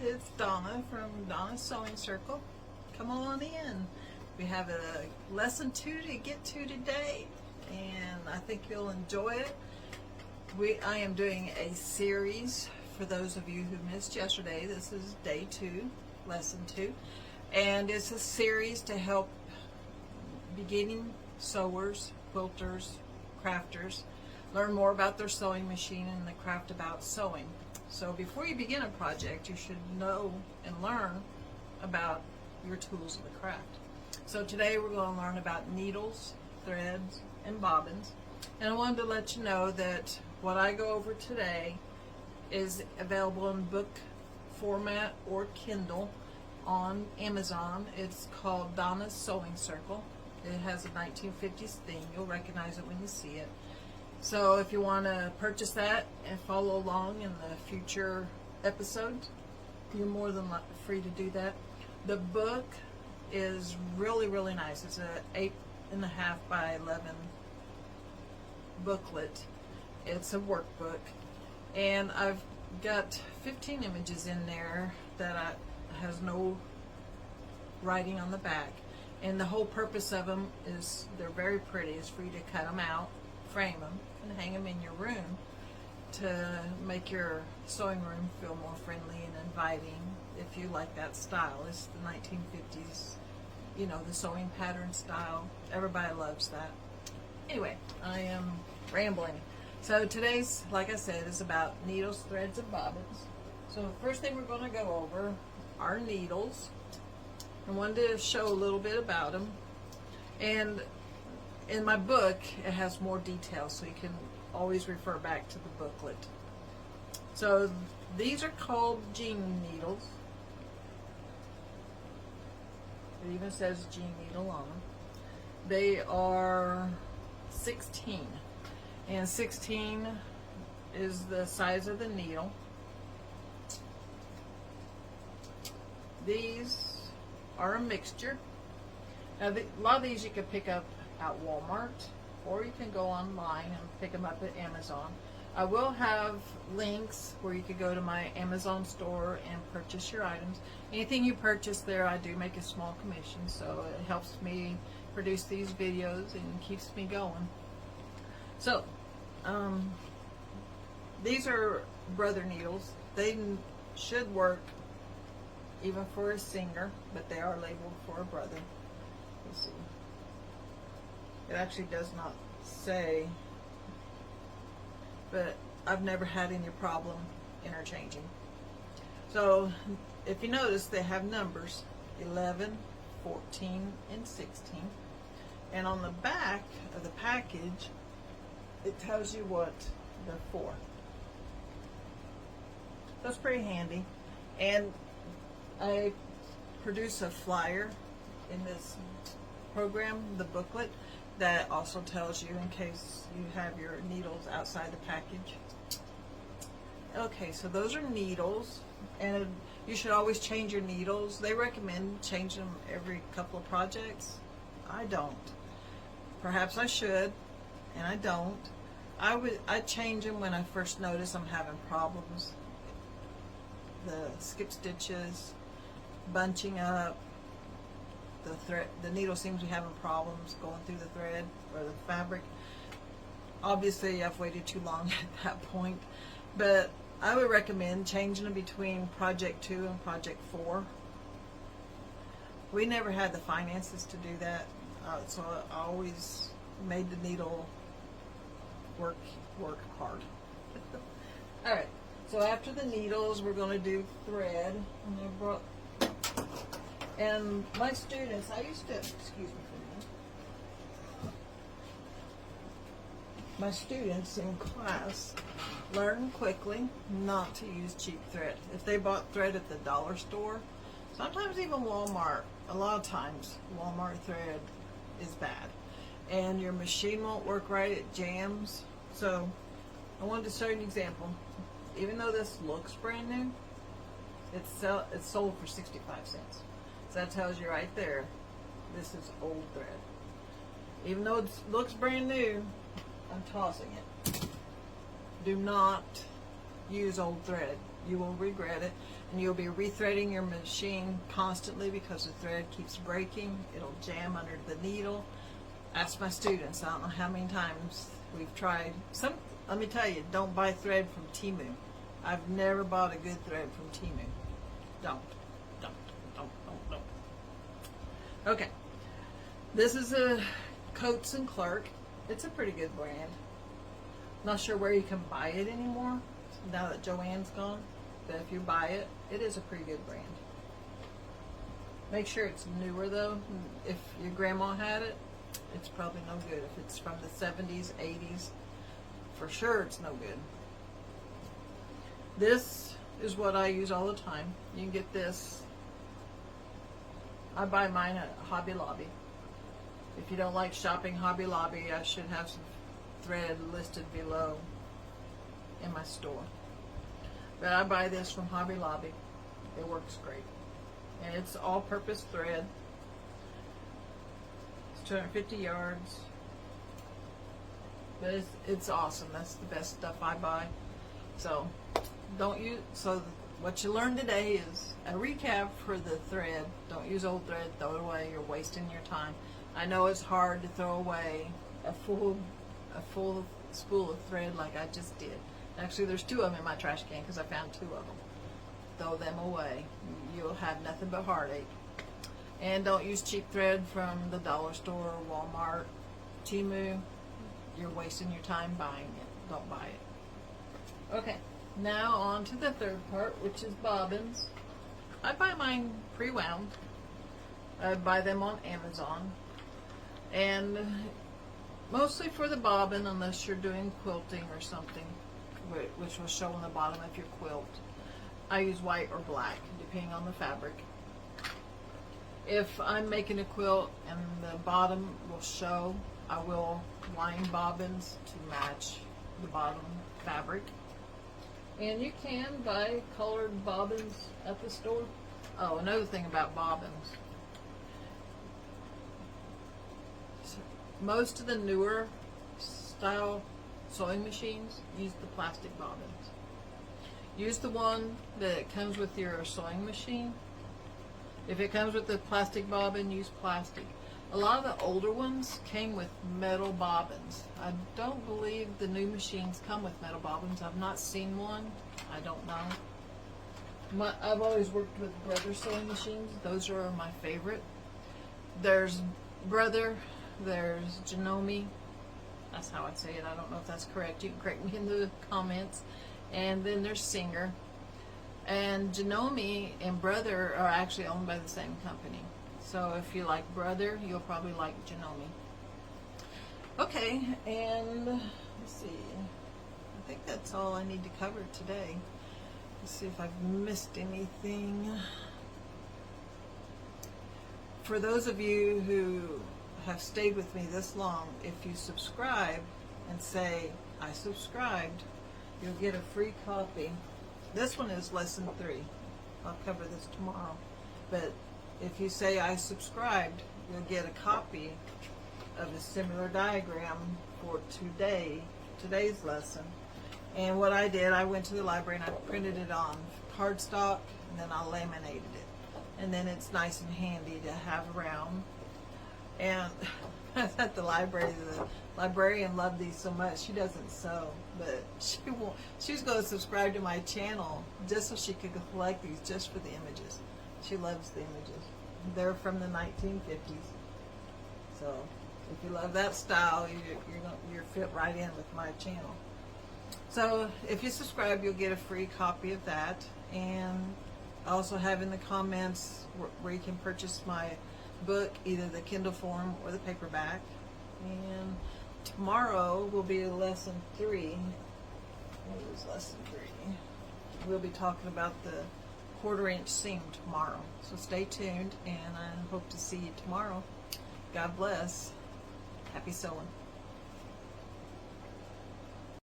it's Donna from Donna's Sewing Circle. Come on in. We have a lesson 2 to get to today, and I think you'll enjoy it. I am doing a series for those of you who missed yesterday. This is day 2, lesson 2, and it's a series to help beginning sewers, quilters, crafters learn more about their sewing machine and the craft about sewing. So before you begin a project, you should know and learn about your tools of the craft. So today we're going to learn about needles, threads, and bobbins. And I wanted to let you know that what I go over today is available in book format or Kindle on Amazon. It's called Donna's Sewing Circle. It has a 1950s theme. You'll recognize it when you see it. So if you want to purchase that and follow along in the future episodes, you're more than free to do that. The book is really, really nice. It's a 8.5 by 11 booklet. It's a workbook, and I've got 15 images in there that has no writing on the back. And the whole purpose of them is they're very pretty. It's for you to cut them out, frame them, and hang them in your room to make your sewing room feel more friendly and inviting if you like that style. It's the 1950s, you know, the sewing pattern style. Everybody loves that. Anyway, I am rambling. So today's, like I said, is about needles, threads, and bobbins. So the first thing we're going to go over are needles. I wanted to show a little bit about them. And in my book, it has more details, so you can always refer back to the booklet. So these are called jean needles. It even says jean needle on them. They are 16, and 16 is the size of the needle. These are a mixture. Now, a lot of these you can pick up at Walmart, or you can go online and pick them up at Amazon. I will have links where you could go to my Amazon store and purchase your items. Anything you purchase there, I do make a small commission, so it helps me produce these videos and keeps me going. So, these are brother needles. They should work even for a singer, but they are labeled for a brother. Let's see. It actually does not say, but I've never had any problem interchanging. So if you notice, they have numbers 11, 14, and 16. And on the back of the package, it tells you what they're for. That's pretty handy. And I produce a flyer in this program, the booklet, that also tells you in case you have your needles outside the package. Okay, so those are needles, and you should always change your needles. They recommend changing them every couple of projects. I don't. Perhaps I should, and I don't. I change them when I first notice I'm having problems. The skip stitches, bunching up, the needle seems to be having problems going through the thread or the fabric. Obviously, I've waited too long at that point, but I would recommend changing them between project 2 and project 4. We never had the finances to do that, so I always made the needle work hard. All right. So after the needles, we're going to do thread. And my students, I used to, excuse me for a minute. My students in class learn quickly not to use cheap thread. If they bought thread at the dollar store, sometimes even Walmart, a lot of times Walmart thread is bad. And your machine won't work right, it jams. So I wanted to show you an example. Even though this looks brand new, it's sold for 65 cents. So that tells you right there, this is old thread. Even though it looks brand new, I'm tossing it. Do not use old thread. You will regret it, and you'll be rethreading your machine constantly because the thread keeps breaking. It'll jam under the needle. Ask my students. I don't know how many times we've tried. Let me tell you, don't buy thread from Temu. I've never bought a good thread from Temu. Don't. Okay. This is a Coates and Clark. It's a pretty good brand. Not sure where you can buy it anymore now that Joann's gone, but if you buy it, it is a pretty good brand. Make sure it's newer though. If your grandma had it, it's probably no good. If it's from the 70s, 80s, for sure it's no good. This is what I use all the time. You can get this. I buy mine at Hobby Lobby. If you don't like shopping Hobby Lobby, I should have some thread listed below in my store. But I buy this from Hobby Lobby. It works great. And it's all-purpose thread. It's 250 yards. But it's awesome. That's the best stuff I buy. So what you learned today is a recap for the thread. Don't use old thread, throw it away, you're wasting your time. I know it's hard to throw away a full spool of thread like I just did. Actually, there's 2 of them in my trash can because I found 2 of them. Throw them away. You'll have nothing but heartache. And don't use cheap thread from the dollar store, Walmart, Temu. You're wasting your time buying it. Don't buy it. Okay. Now on to the third part, which is bobbins. I buy mine pre-wound. I buy them on Amazon. And mostly for the bobbin, unless you're doing quilting or something, which will show on the bottom of your quilt. I use white or black, depending on the fabric. If I'm making a quilt and the bottom will show, I will line bobbins to match the bottom fabric. And you can buy colored bobbins at the store. Oh, another thing about bobbins. Most of the newer style sewing machines use the plastic bobbins. Use the one that comes with your sewing machine. If it comes with the plastic bobbin, use plastic. A lot of the older ones came with metal bobbins. I don't believe the new machines come with metal bobbins. I've not seen one. I don't know. I've always worked with Brother sewing machines. Those are my favorite. There's Brother, there's Janome. That's how I say it. I don't know if that's correct. You can correct me in the comments. And then there's Singer. And Janome and Brother are actually owned by the same company. So if you like Brother, you'll probably like Janome. Okay, and let's see. I think that's all I need to cover today. Let's see if I've missed anything. For those of you who have stayed with me this long, if you subscribe and say, I subscribed, you'll get a free copy. This one is lesson 3. I'll cover this tomorrow. But if you say I subscribed, you'll get a copy of a similar diagram for today's lesson. And what I did, I went to the library and I printed it on cardstock, and then I laminated it. And then it's nice and handy to have around. And at the library, the librarian loved these so much. She doesn't sew, but she was going to subscribe to my channel just so she could collect these just for the images. She loves the images. They're from the 1950s. So if you love that style, you're fit right in with my channel. So if you subscribe, you'll get a free copy of that. And I also have in the comments where you can purchase my book, either the Kindle form or the paperback. And tomorrow will be lesson 3. What is lesson 3? We'll be talking about the 1/4 inch seam tomorrow. So stay tuned, and I hope to see you tomorrow. God bless. Happy sewing.